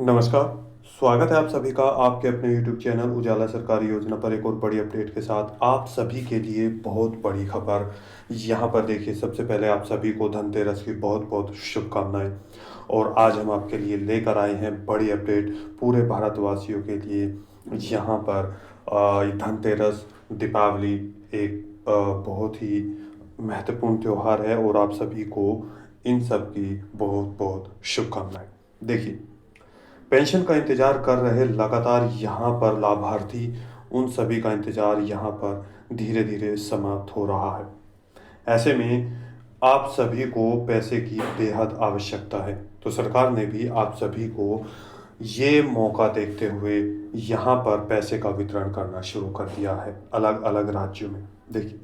नमस्कार, स्वागत है आप सभी का आपके अपने यूट्यूब चैनल उजाला सरकारी योजना पर एक और बड़ी अपडेट के साथ। आप सभी के लिए बहुत बड़ी खबर। यहाँ पर देखिए, सबसे पहले आप सभी को धनतेरस की बहुत-बहुत शुभकामनाएँ। और आज हम आपके लिए लेकर आए हैं बड़ी अपडेट पूरे भारतवासियों के लिए। यहाँ पर धनतेरस, दीपावली एक बहुत ही महत्वपूर्ण त्योहार है और आप सभी को इन सब की बहुत-बहुत शुभकामनाएँ। देखिए, पेंशन का इंतजार कर रहे लगातार यहाँ पर लाभार्थी, उन सभी का इंतजार यहाँ पर धीरे धीरे समाप्त हो रहा है। ऐसे में आप सभी को पैसे की बेहद आवश्यकता है, तो सरकार ने भी आप सभी को ये मौका देखते हुए यहाँ पर पैसे का वितरण करना शुरू कर दिया है अलग अलग राज्यों में। देखिए,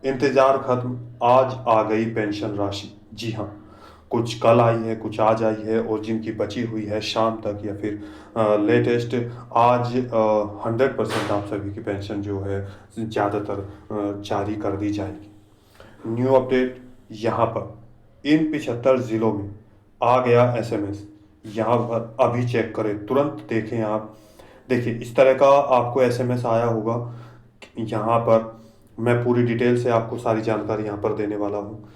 इंतजार खत्म, आज आ गई पेंशन राशि। जी हाँ, कुछ कल आई है, कुछ आज आई है और जिनकी बची हुई है शाम तक या फिर लेटेस्ट आज 100% आप सभी की पेंशन जो है ज़्यादातर जारी कर दी जाएगी। न्यू अपडेट यहाँ पर इन 75 ज़िलों में आ गया एसएमएस। यहाँ पर अभी चेक करें, तुरंत देखें आप। देखिए, इस तरह का आपको एसएमएस आया होगा। यहाँ पर मैं पूरी डिटेल से आपको सारी जानकारी यहाँ पर देने वाला हूँ।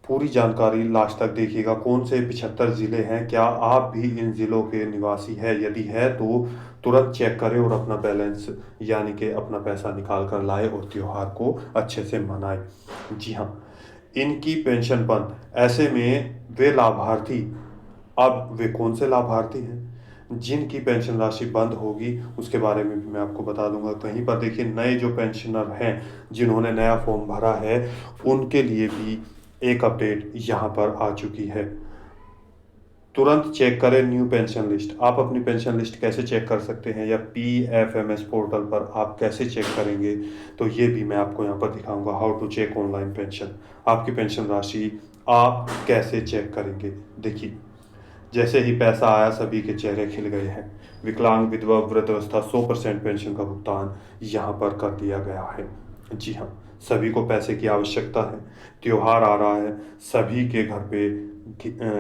पूरी जानकारी लास्ट तक देखिएगा। कौन से 75 ज़िले हैं, क्या आप भी इन ज़िलों के निवासी हैं? यदि है तो तुरंत चेक करें और अपना बैलेंस यानी कि अपना पैसा निकाल कर लाए और त्योहार को अच्छे से मनाएं। जी हाँ, इनकी पेंशन बंद। ऐसे में वे लाभार्थी, अब वे कौन से लाभार्थी हैं जिनकी पेंशन राशि बंद होगी, उसके बारे में भी मैं आपको बता दूंगा। कहीं पर देखिए, नए जो पेंशनर हैं जिन्होंने नया फॉर्म भरा है, उनके लिए भी एक अपडेट यहाँ पर आ चुकी है। तुरंत चेक करें न्यू पेंशन लिस्ट। आप अपनी पेंशन लिस्ट कैसे चेक कर सकते हैं या पीएफएमएस पोर्टल पर आप कैसे चेक करेंगे, तो ये भी मैं आपको यहाँ पर दिखाऊंगा। How to check online pension, आपकी पेंशन राशि आप कैसे चेक करेंगे। देखिए, जैसे ही पैसा आया सभी के चेहरे खिल गए हैं। विकलांग, विधवा, वृद्धावस्था 100% पेंशन का भुगतान यहाँ पर कर दिया गया है। जी हाँ, सभी को पैसे की आवश्यकता है। त्योहार आ रहा है, सभी के घर पे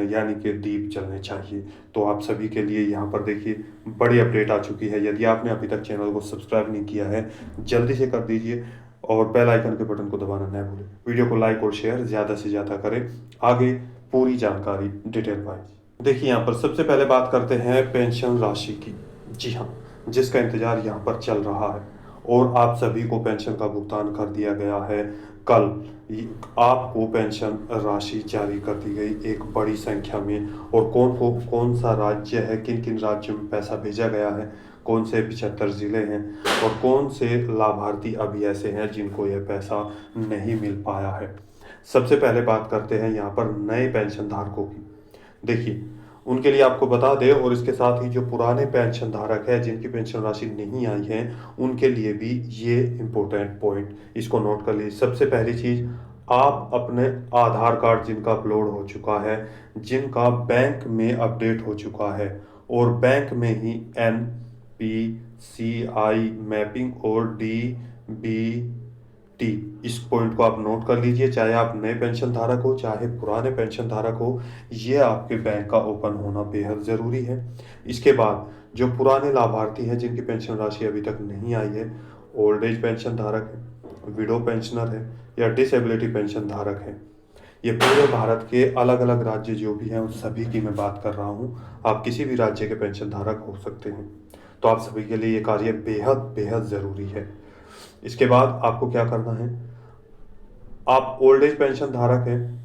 यानी कि दीप जलने चाहिए। तो आप सभी के लिए यहाँ पर देखिए बड़ी अपडेट आ चुकी है। यदि आपने अभी तक चैनल को सब्सक्राइब नहीं किया है, जल्दी से कर दीजिए और बेल आइकन के बटन को दबाना न भूलें। वीडियो को लाइक और शेयर ज़्यादा से ज़्यादा करें। आगे पूरी जानकारी डिटेल वाइज देखिए। यहाँ पर सबसे पहले बात करते हैं पेंशन राशि की। जी हाँ, जिसका इंतजार यहाँ पर चल रहा है और आप सभी को पेंशन का भुगतान कर दिया गया है। कल आपको पेंशन राशि जारी कर दी गई एक बड़ी संख्या में। और कौन सा राज्य है, किन किन राज्यों में पैसा भेजा गया है, कौन से 75 ज़िले हैं और कौन से लाभार्थी अभी ऐसे हैं जिनको यह पैसा नहीं मिल पाया है। सबसे पहले बात करते हैं यहाँ पर नए पेंशन धारकों की। देखिए, उनके लिए आपको बता दें और इसके साथ ही जो पुराने पेंशन धारक है जिनकी पेंशन राशि नहीं आई है, उनके लिए भी ये इम्पोर्टेंट पॉइंट, इसको नोट कर लीजिए। सबसे पहली चीज़, आप अपने आधार कार्ड जिनका अपलोड हो चुका है, जिनका बैंक में अपडेट हो चुका है और बैंक में ही NPCI मैपिंग और DBT, इस पॉइंट को आप नोट कर लीजिए। चाहे आप नए पेंशन धारक हो चाहे पुराने पेंशन धारक हो, ये आपके बैंक का ओपन होना बेहद ज़रूरी है। इसके बाद जो पुराने लाभार्थी हैं जिनकी पेंशन राशि अभी तक नहीं आई है, ओल्ड एज पेंशन धारक है, विडो पेंशनर है या डिसेबिलिटी पेंशन धारक है, ये पूरे भारत के अलग अलग राज्य जो भी हैं उन सभी की मैं बात कर रहा हूँ। आप किसी भी राज्य के पेंशन धारक हो सकते हैं, तो आप सभी के लिए ये कार्य बेहद बेहद ज़रूरी है। इसके बाद आपको क्या करना है, आप ओल्ड एज पेंशन धारक हैं,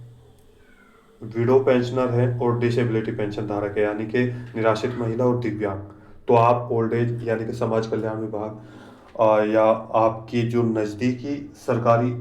विडो पेंशनर है और डिसेबिलिटी पेंशन धारक है यानी कि निराश्रित महिला और दिव्यांग, तो आप ओल्ड एज यानी कि समाज कल्याण विभाग या आपकी जो नज़दीकी सरकारी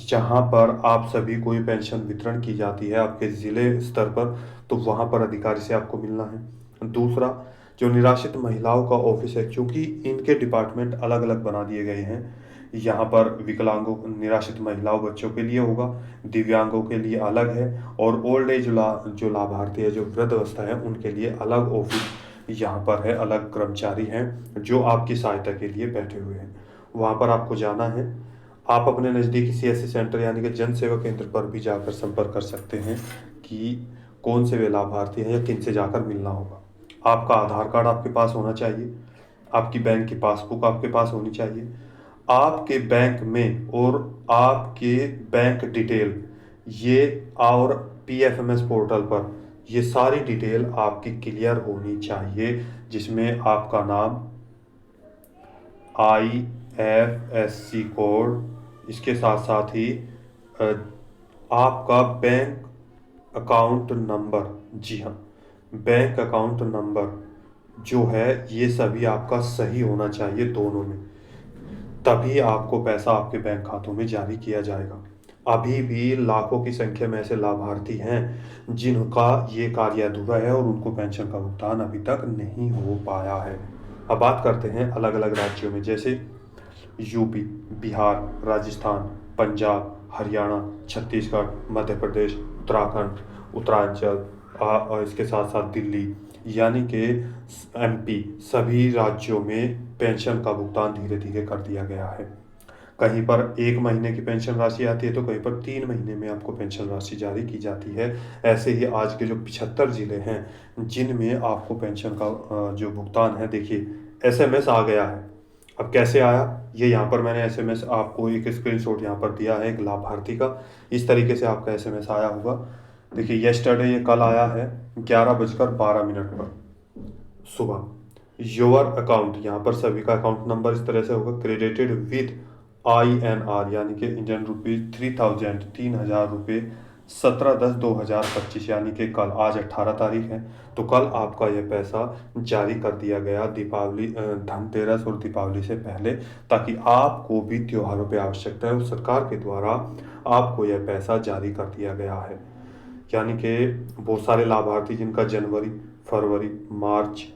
जहां पर आप सभी को ये पेंशन वितरण की जाती है आपके ज़िले स्तर पर, तो वहां पर अधिकारी से आपको मिलना है। दूसरा, जो निराश्रित महिलाओं का ऑफिस है, क्योंकि इनके डिपार्टमेंट अलग अलग बना दिए गए हैं। यहाँ पर विकलांगों, निराश्रित महिलाओं बच्चों के लिए होगा, दिव्यांगों के लिए अलग है और ओल्ड एज जो लाभार्थी है, जो वृद्धावस्था है, उनके लिए अलग ऑफिस यहाँ पर है, अलग कर्मचारी हैं जो आपकी सहायता के लिए बैठे हुए हैं। वहाँ पर आपको जाना है। आप अपने नज़दीकी CSC सेंटर यानी कि जन सेवा केंद्र पर भी जाकर संपर्क कर सकते हैं कि कौन से वे लाभार्थी हैं या किन से जाकर मिलना होगा। आपका आधार कार्ड आपके पास होना चाहिए, आपकी बैंक की पासबुक आपके पास होनी चाहिए, आपके बैंक में और आपके बैंक डिटेल ये और पीएफएमएस पोर्टल पर ये सारी डिटेल आपकी क्लियर होनी चाहिए, जिसमें आपका नाम, आईएफएससी कोड, इसके साथ साथ ही अ, आपका बैंक अकाउंट नंबर, जी हाँ, बैंक अकाउंट नंबर जो है ये सभी आपका सही होना चाहिए दोनों में, तभी आपको पैसा आपके बैंक खातों में जारी किया जाएगा। अभी भी लाखों की संख्या में ऐसे लाभार्थी हैं जिनका ये कार्य अधूरा है और उनको पेंशन का भुगतान अभी तक नहीं हो पाया है। अब बात करते हैं अलग अलग राज्यों में, जैसे यूपी, बिहार, राजस्थान, पंजाब, हरियाणा, छत्तीसगढ़, मध्य प्रदेश, उत्तराखंड, उत्तरांचल और इसके साथ साथ दिल्ली, यानी कि एमपी, सभी राज्यों में पेंशन का भुगतान धीरे धीरे कर दिया गया है। कहीं पर 1 महीने की पेंशन राशि आती है तो कहीं पर 3 महीने में आपको पेंशन राशि जारी की जाती है। ऐसे ही आज के जो 75 ज़िले हैं जिनमें आपको पेंशन का जो भुगतान है, देखिए एसएमएस आ गया है। अब कैसे आया, ये यहाँ पर मैंने एसएमएस आपको एक स्क्रीनशॉट यहाँ पर दिया है एक लाभार्थी का। इस तरीके से आपका एसएमएस आया होगा। देखिए यस्टरडे, ये कल आया है 11:12 पर सुबह। योर अकाउंट, यहाँ पर सभी का अकाउंट नंबर इस तरह से होगा, क्रेडिटेड विद INR यानी कि इंडियन रुपीज 3000, 3,000 रुपये, 17/10/2025 यानी कि कल, आज 18 तारीख है, तो कल आपका यह पैसा जारी कर दिया गया दीपावली, धनतेरस और दीपावली से पहले, ताकि आपको भी त्योहारों पे आवश्यकता है और सरकार के द्वारा आपको यह पैसा जारी कर दिया गया है। यानी कि बहुत सारे लाभार्थी जिनका जनवरी, फरवरी, मार्च,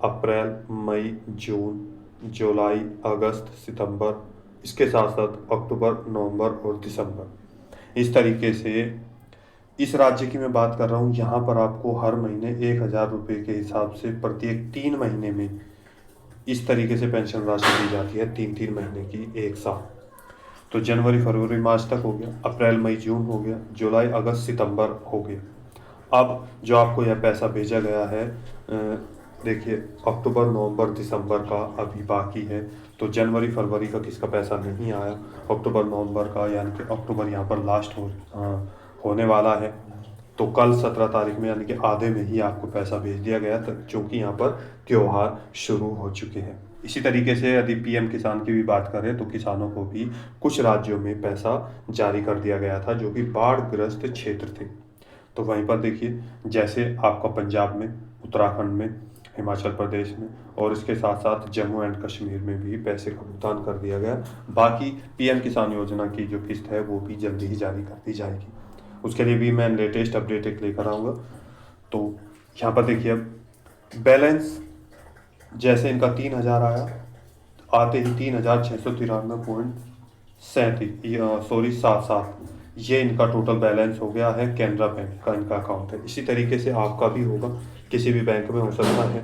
अप्रैल, मई, जून, जुलाई, अगस्त, सितंबर, इसके साथ साथ अक्टूबर, नवंबर और दिसंबर, इस तरीके से इस राज्य की मैं बात कर रहा हूँ। यहाँ पर आपको हर महीने 1,000 रुपये के हिसाब से प्रत्येक 3 महीने में इस तरीके से पेंशन राशि दी जाती है, 3-3 महीने की एक साथ। तो जनवरी, फरवरी, मार्च तक हो गया, अप्रैल, मई, जून हो गया, जुलाई, अगस्त, सितंबर हो गया। अब जो आपको यह पैसा भेजा गया है, देखिए अक्टूबर, नवंबर, दिसंबर का अभी बाकी है, तो जनवरी, फरवरी का किसका पैसा नहीं आया, अक्टूबर, नवंबर का, यानी कि अक्टूबर यहाँ पर लास्ट होने वाला है। तो कल 17 तारीख में यानी कि आधे में ही आपको पैसा भेज दिया गया, क्योंकि यहाँ पर त्योहार शुरू हो चुके हैं। इसी तरीके से यदि पीएम किसान की भी बात करें तो किसानों को भी कुछ राज्यों में पैसा जारी कर दिया गया था जो कि बाढ़ग्रस्त क्षेत्र थे। तो वहीं पर देखिए, जैसे आपका पंजाब में, उत्तराखंड में, हिमाचल प्रदेश में और इसके साथ साथ जम्मू एंड कश्मीर में भी पैसे का भुगतान कर दिया गया। बाकी पीएम किसान योजना की जो किस्त है वो भी जल्दी ही जारी कर दी जाएगी। उसके लिए भी मैं लेटेस्ट अपडेट एक लेकर आऊँगा। तो यहाँ पर देखिए, अब बैलेंस जैसे इनका 3,000 आया, आते ही 3,693.77 ये इनका टोटल बैलेंस हो गया है। कैनरा बैंक का इनका अकाउंट है। इसी तरीके से आपका भी होगा, किसी भी बैंक में हो सकता है।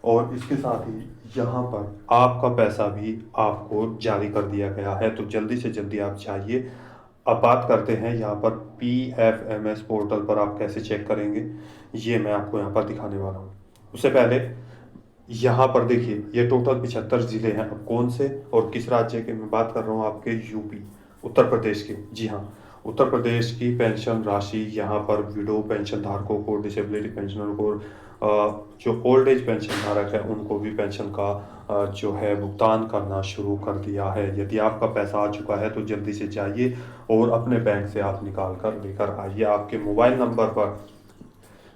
और इसके साथ ही यहाँ पर आपका पैसा भी आपको जारी कर दिया गया है, तो जल्दी से जल्दी आप चाहिए। अब बात करते हैं यहाँ पर पीएफएमएस पोर्टल पर आप कैसे चेक करेंगे, ये मैं आपको यहाँ पर दिखाने वाला हूँ। उससे पहले यहाँ पर देखिए, ये टोटल 75 ज़िले हैं। अब कौन से और किस राज्य के मैं बात कर रहा हूँ, आपके यूपी, उत्तर प्रदेश के, जी हाँ, उत्तर प्रदेश की पेंशन राशि यहाँ पर विडो पेंशन धारकों को, डिसेबिलिटी पेंशनर को, जो ओल्ड एज पेंशन धारक है उनको भी पेंशन का जो है भुगतान करना शुरू कर दिया है। यदि आपका पैसा आ चुका है तो जल्दी से जाइए और अपने बैंक से आप निकाल कर लेकर आइए आपके मोबाइल नंबर पर।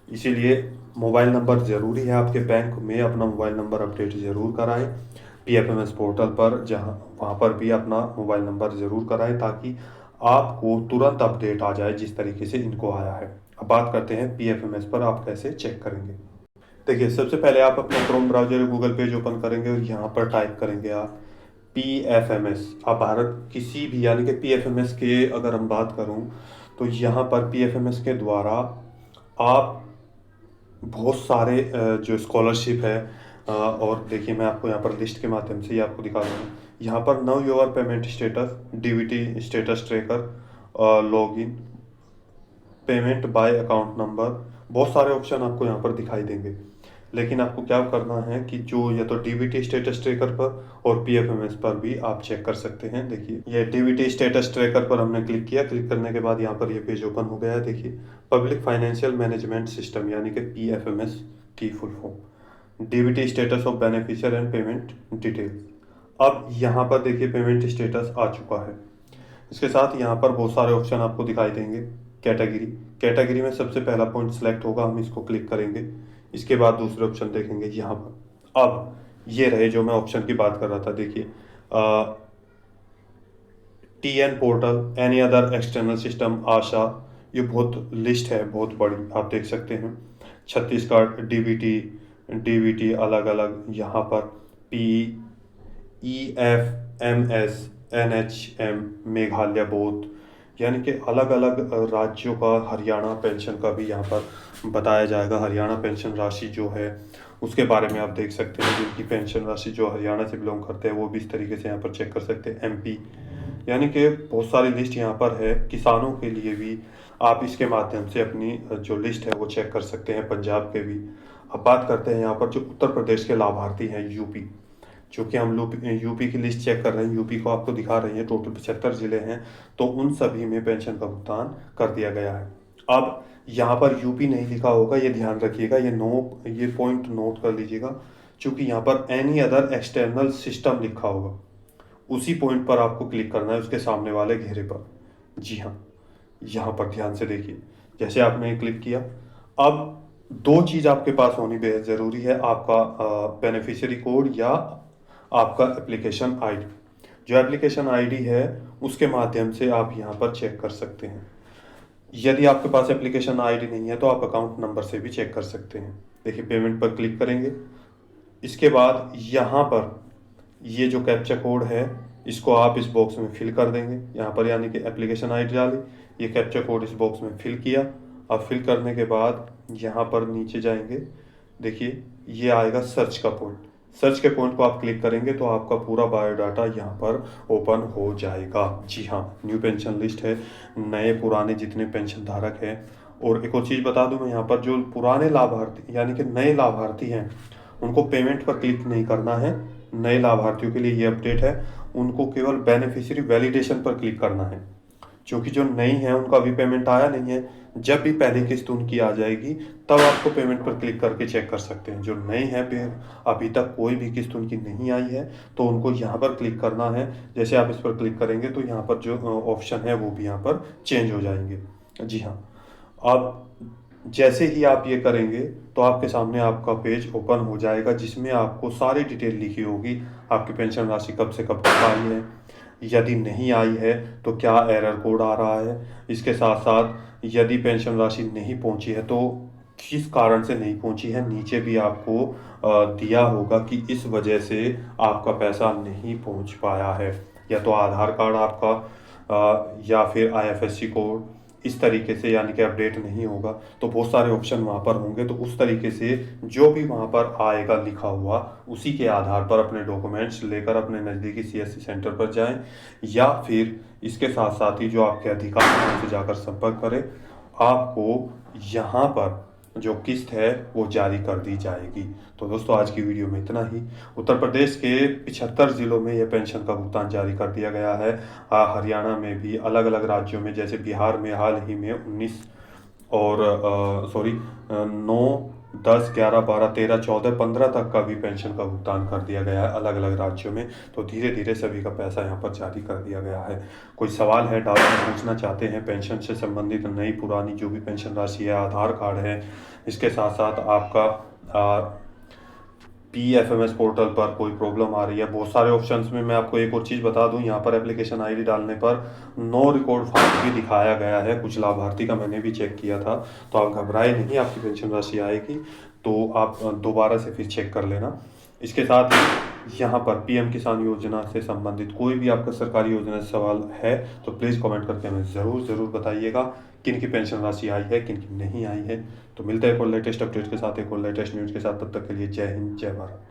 इसीलिए मोबाइल नंबर ज़रूरी है, आपके बैंक में अपना मोबाइल नंबर अपडेट ज़रूर कराएं पीएफएमएस पोर्टल पर, जहां वहां पर भी अपना मोबाइल नंबर ज़रूर कराएं ताकि आपको तुरंत अपडेट आ जाए जिस तरीके से इनको आया है। अब बात करते हैं पीएफएमएस पर आप कैसे चेक करेंगे। देखिए, सबसे पहले आप अपना क्रोम ब्राउजर या गूगल पेज ओपन करेंगे और यहाँ पर टाइप करेंगे आप पीएफएमएस। आप भारत किसी भी, यानी कि पीएफएमएस के अगर हम बात करूँ तो यहाँ पर पीएफएमएस के द्वारा आप बहुत सारे जो स्कॉलरशिप है, और देखिए मैं आपको यहाँ पर लिस्ट के माध्यम से ही आपको दिखा दूँगा। यहाँ पर know your payment status, DBT status tracker, login, payment by account number, बहुत सारे ऑप्शन आपको यहाँ पर दिखाई देंगे, लेकिन आपको क्या करना है कि जो या तो डीबीटी स्टेटस ट्रैकर पर और पीएफएमएस पर भी आप चेक कर सकते हैं। देखिए ये डीबीटी स्टेटस ट्रैकर पर हमने क्लिक किया, क्लिक करने के बाद यहाँ पर ये पेज ओपन हो गया है। देखिए पब्लिक फाइनेंशियल मैनेजमेंट सिस्टम यानी कि पीएफएमएस की full form, DBT status of beneficiary and payment details. अब यहाँ पर देखिए पेमेंट स्टेटस आ चुका है। इसके साथ यहाँ पर बहुत सारे ऑप्शन आपको दिखाई देंगे। कैटेगरी, कैटेगरी में सबसे पहला पॉइंट सेलेक्ट होगा, हम इसको क्लिक करेंगे। इसके बाद दूसरे ऑप्शन देखेंगे यहाँ पर। अब ये रहे जो मैं ऑप्शन की बात कर रहा था। देखिए TN portal, any other external system, आशा, ये बहुत लिस्ट है, बहुत बड़ी, आप देख सकते हैं। छत्तीसगढ़ डीबीटी, डीबीटी अलग अलग, यहाँ पर पी EFMS, NHM, मेघालय बोध, यानी कि अलग अलग राज्यों का हरियाणा पेंशन का भी यहाँ पर बताया जाएगा। हरियाणा पेंशन राशि जो है उसके बारे में आप देख सकते हैं। जिनकी पेंशन राशि जो हरियाणा से बिलोंग करते हैं वो भी इस तरीके से यहाँ पर चेक कर सकते हैं। MP, यानी कि बहुत सारी लिस्ट यहाँ पर है। किसानों के लिए भी आप इसके माध्यम से अपनी जो लिस्ट है वो चेक कर सकते हैं, पंजाब के भी। अब बात करते हैं यहाँ पर जो उत्तर प्रदेश के लाभार्थी हैं, यूपी, चूँकि हम लोग यूपी की लिस्ट चेक कर रहे हैं, यूपी को आपको दिखा रहे हैं। टोटल 75 जिले हैं, तो उन सभी में पेंशन का भुगतान कर दिया गया है। अब यहाँ पर यूपी नहीं लिखा होगा, ये ध्यान रखिएगा, ये पॉइंट नोट कर लीजिएगा। चूँकि यहाँ पर एनी अदर एक्सटर्नल सिस्टम लिखा होगा, उसी पॉइंट पर आपको क्लिक करना है, उसके सामने वाले घेरे पर। जी हाँ, यहाँ पर ध्यान से देखिए, जैसे आपने क्लिक किया। अब दो चीज़ आपके पास होनी बेहद ज़रूरी है, आपका बेनिफिशियरी कोड या आपका एप्लीकेशन आईडी। जो एप्लीकेशन आईडी है उसके माध्यम से आप यहाँ पर चेक कर सकते हैं। यदि आपके पास एप्लीकेशन आईडी नहीं है तो आप अकाउंट नंबर से भी चेक कर सकते हैं। देखिए पेमेंट पर क्लिक करेंगे। इसके बाद यहाँ पर ये जो कैप्चा कोड है इसको आप इस बॉक्स में फिल कर देंगे यहाँ पर, यानी कि एप्लीकेशन आईडी डाली, ये कैप्चा कोड इस बॉक्स में फिल किया। अब फिल करने के बाद यहाँ पर नीचे जाएंगे, देखिए ये आएगा सर्च का पॉइंट। सर्च के पॉइंट को आप क्लिक करेंगे तो आपका पूरा बायोडाटा यहाँ पर ओपन हो जाएगा। जी हाँ, न्यू पेंशन लिस्ट है, नए पुराने जितने पेंशन धारक हैं। और एक और चीज़ बता दूं मैं, यहाँ पर जो पुराने लाभार्थी यानी कि नए लाभार्थी हैं उनको पेमेंट पर क्लिक नहीं करना है। नए लाभार्थियों के लिए ये अपडेट है, उनको केवल बेनिफिशियरी वैलिडेशन पर क्लिक करना है। क्योंकि जो नई है उनका अभी पेमेंट आया नहीं है, जब भी पहली किस्त उनकी आ जाएगी तब आपको पेमेंट पर क्लिक करके चेक कर सकते हैं। जो नई है अभी तक कोई भी किस्त उनकी नहीं आई है तो उनको यहाँ पर क्लिक करना है। जैसे आप इस पर क्लिक करेंगे तो यहाँ पर जो ऑप्शन है वो भी यहाँ पर चेंज हो जाएंगे। जी हाँ, अब जैसे ही आप ये करेंगे तो आपके सामने आपका पेज ओपन हो जाएगा जिसमें आपको सारी डिटेल लिखी होगी। आपकी पेंशन राशि कब से कब तक आई है, यदि नहीं आई है तो क्या एरर कोड आ रहा है, इसके साथ साथ यदि पेंशन राशि नहीं पहुंची है तो किस कारण से नहीं पहुंची है, नीचे भी आपको दिया होगा कि इस वजह से आपका पैसा नहीं पहुंच पाया है। या तो आधार कार्ड आपका या फिर IFSC कोड इस तरीके से, यानी कि अपडेट नहीं होगा। तो बहुत सारे ऑप्शन वहाँ पर होंगे, तो उस तरीके से जो भी वहाँ पर आएगा लिखा हुआ उसी के आधार पर अपने डॉक्यूमेंट्स लेकर अपने नज़दीकी CSC सेंटर पर जाएं, या फिर इसके साथ साथ ही जो आपके अधिकारी हैं उनसे जाकर संपर्क करें। आपको यहाँ पर जो किस्त है वो जारी कर दी जाएगी। तो दोस्तों आज की वीडियो में इतना ही। उत्तर प्रदेश के 75 जिलों में यह पेंशन का भुगतान जारी कर दिया गया है। हरियाणा में भी, अलग अलग राज्यों में, जैसे बिहार में हाल ही में 19 और 9, 10, 11, 12, 13, 14, 15 तक का भी पेंशन का भुगतान कर दिया गया है अलग अलग राज्यों में। तो धीरे धीरे सभी का पैसा यहाँ पर जारी कर दिया गया है। कोई सवाल है, डाउट पूछना चाहते हैं पेंशन से संबंधित, नई पुरानी जो भी पेंशन राशि है, आधार कार्ड है, इसके साथ साथ आपका PFMS पोर्टल पर कोई प्रॉब्लम आ रही है, बहुत सारे ऑप्शंस में मैं आपको एक और चीज़ बता दूं, यहाँ पर एप्लीकेशन आईडी डालने पर नो रिकॉर्ड फाइल भी दिखाया गया है। कुछ लाभार्थी का मैंने भी चेक किया था, तो आप घबराए नहीं, आपकी पेंशन राशि आएगी तो आप दोबारा से फिर चेक कर लेना। इसके साथ यहाँ पर PM किसान योजना से संबंधित कोई भी आपका सरकारी योजना से सवाल है तो प्लीज़ कमेंट करके हमें ज़रूर बताइएगा किन की पेंशन राशि आई है, किन की नहीं आई है। तो मिलते हैं एक और लेटेस्ट अपडेट के साथ, एक और लेटेस्ट न्यूज़ के साथ। तब तक के लिए जय हिंद, जय भारत।